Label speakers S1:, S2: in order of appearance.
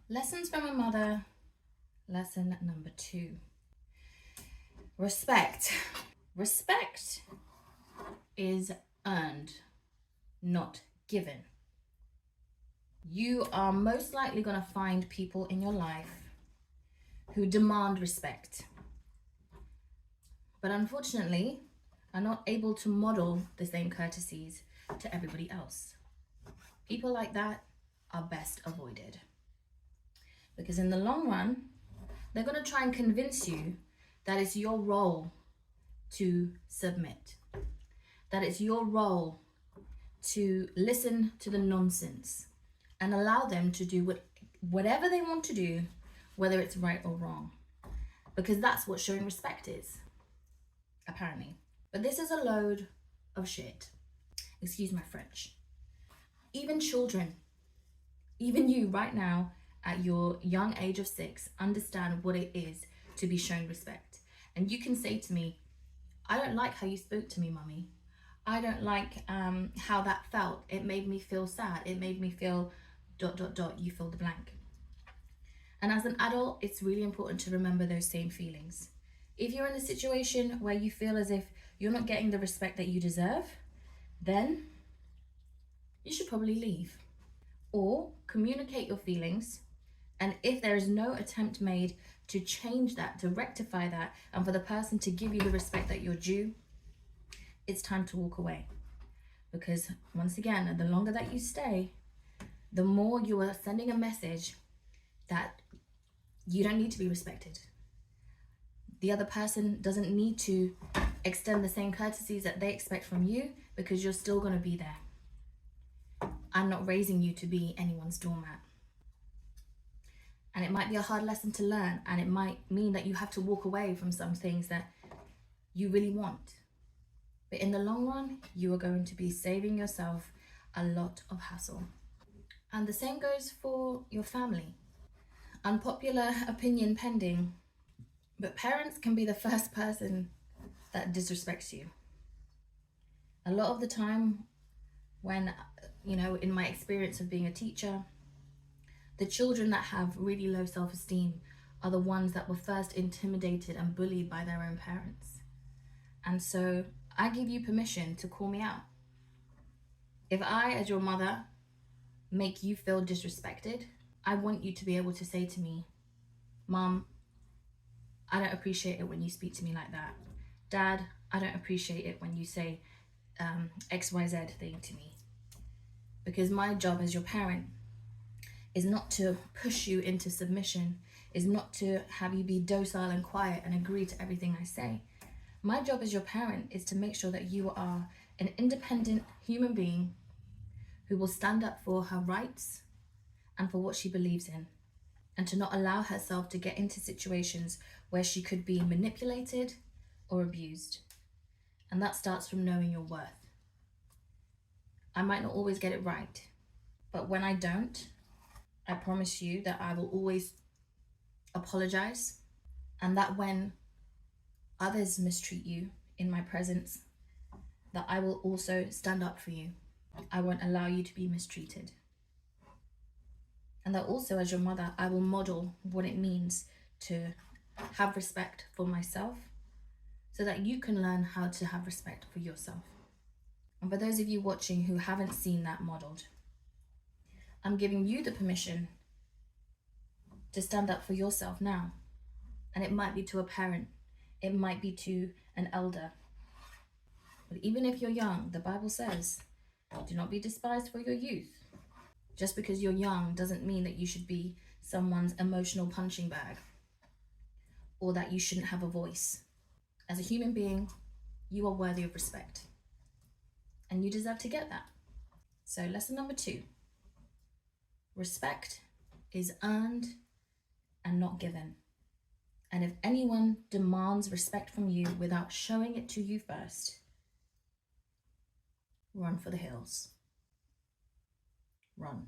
S1: Lessons from a mother. Lesson number 2. Respect. Respect is earned, not given. You are most likely going to find people in your life who demand respect, but unfortunately are not able to model the same courtesies to everybody else. People like that are best avoided, because in the long run, they're going to try and convince you that it's your role to submit, that it's your role to listen to the nonsense and allow them to do whatever they want to do, whether it's right or wrong, because that's what showing respect is, apparently. But this is a load of shit. Excuse my French. Even children, even you right now at your young age of 6, understand what it is to be shown respect. And you can say to me, I don't like how you spoke to me, mummy. I don't like how that felt. It made me feel sad. It made me feel ... you fill the blank. And as an adult, it's really important to remember those same feelings. If you're in a situation where you feel as if you're not getting the respect that you deserve, then you should probably leave. Or communicate your feelings, and if there is no attempt made to change that, to rectify that, and for the person to give you the respect that you're due, it's time to walk away. Because once again, the longer that you stay, the more you are sending a message that you don't need to be respected. The other person doesn't need to extend the same courtesies that they expect from you, because you're still going to be there. I'm not raising you to be anyone's doormat. And it might be a hard lesson to learn, and it might mean that you have to walk away from some things that you really want. But in the long run, you are going to be saving yourself a lot of hassle. And the same goes for your family. Unpopular opinion pending, but parents can be the first person that disrespects you. A lot of the time, when, in my experience of being a teacher, the children that have really low self-esteem are the ones that were first intimidated and bullied by their own parents. And so I give you permission to call me out. If I, as your mother, make you feel disrespected, I want you to be able to say to me, Mom, I don't appreciate it when you speak to me like that. Dad, I don't appreciate it when you say XYZ thing to me. Because my job as your parent is not to push you into submission, is not to have you be docile and quiet and agree to everything I say. My job as your parent is to make sure that you are an independent human being who will stand up for her rights and for what she believes in, and to not allow herself to get into situations where she could be manipulated or abused. And that starts from knowing your worth. I might not always get it right, but when I don't, I promise you that I will always apologize, and that when others mistreat you in my presence, that I will also stand up for you. I won't allow you to be mistreated. And that also, as your mother, I will model what it means to have respect for myself, so that you can learn how to have respect for yourself. And for those of you watching who haven't seen that modeled, I'm giving you the permission to stand up for yourself now. And it might be to a parent, it might be to an elder. But even if you're young, the Bible says, do not be despised for your youth. Just because you're young doesn't mean that you should be someone's emotional punching bag, or that you shouldn't have a voice. As a human being, you are worthy of respect, and you deserve to get that. So lesson number 2, respect is earned and not given. And if anyone demands respect from you without showing it to you first, run for the hills. Run.